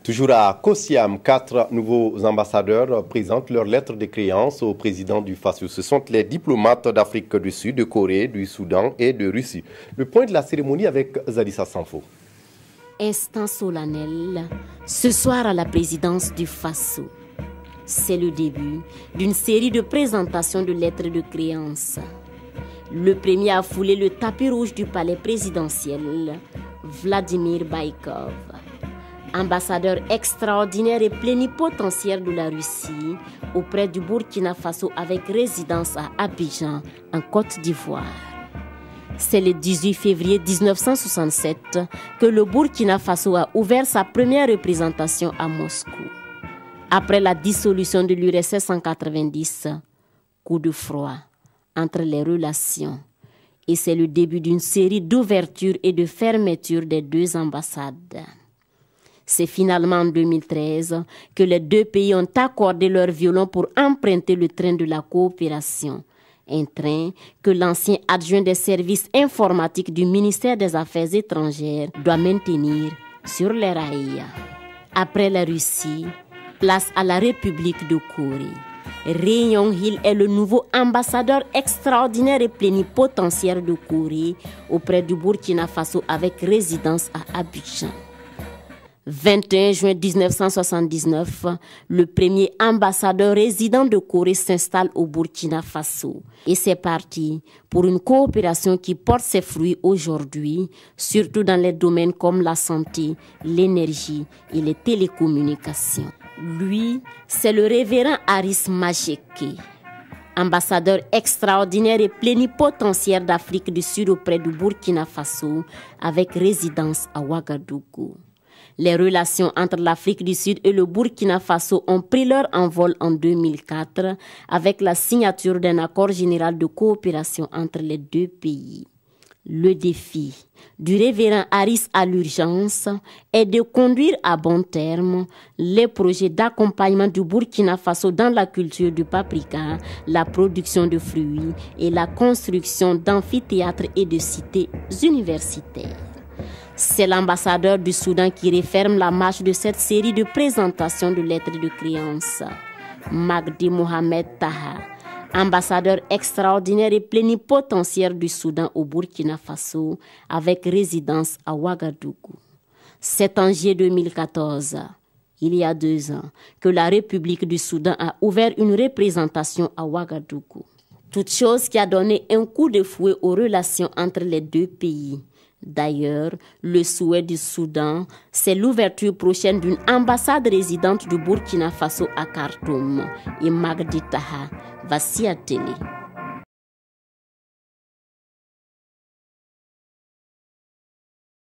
Toujours à Kosiam, 4 nouveaux ambassadeurs présentent leur lettre de créance au président du Faso. Ce sont les diplomates d'Afrique du Sud, de Corée, du Soudan et de Russie. Le point de la cérémonie avec Zadissa Sanfo. Instant solennel, ce soir à la présidence du Faso. C'est le début d'une série de présentations de lettres de créance. Le premier a foulé le tapis rouge du palais présidentiel, Vladimir Baïkov. Ambassadeur extraordinaire et plénipotentiaire de la Russie auprès du Burkina Faso avec résidence à Abidjan, en Côte d'Ivoire. C'est le 18 février 1967 que le Burkina Faso a ouvert sa première représentation à Moscou. Après la dissolution de l'URSS en 1990, coup de froid entre les relations. Et c'est le début d'une série d'ouvertures et de fermetures des deux ambassades. C'est finalement en 2013 que les deux pays ont accordé leur violon pour emprunter le train de la coopération. Un train que l'ancien adjoint des services informatiques du ministère des Affaires étrangères doit maintenir sur les rails. Après la Russie, place à la République de Corée. Ri Yong-il est le nouveau ambassadeur extraordinaire et plénipotentiaire de Corée auprès du Burkina Faso avec résidence à Abidjan. 21 juin 1979, le premier ambassadeur résident de Corée s'installe au Burkina Faso. Et c'est parti pour une coopération qui porte ses fruits aujourd'hui, surtout dans les domaines comme la santé, l'énergie et les télécommunications. Lui, c'est le révérend Aris Majeke, ambassadeur extraordinaire et plénipotentiaire d'Afrique du Sud auprès du Burkina Faso, avec résidence à Ouagadougou. Les relations entre l'Afrique du Sud et le Burkina Faso ont pris leur envol en 2004 avec la signature d'un accord général de coopération entre les deux pays. Le défi du révérend Aris à l'urgence est de conduire à bon terme les projets d'accompagnement du Burkina Faso dans la culture du paprika, la production de fruits et la construction d'amphithéâtres et de cités universitaires. C'est l'ambassadeur du Soudan qui referme la marche de cette série de présentations de lettres de créance. Magdi Mohamed Taha, ambassadeur extraordinaire et plénipotentiaire du Soudan au Burkina Faso, avec résidence à Ouagadougou. C'est en juillet 2014, il y a 2 ans, que la République du Soudan a ouvert une représentation à Ouagadougou. Toute chose qui a donné un coup de fouet aux relations entre les deux pays. D'ailleurs, le souhait du Soudan, c'est l'ouverture prochaine d'une ambassade résidente du Burkina Faso à Khartoum. Et Magdi Taha va s'y atteler.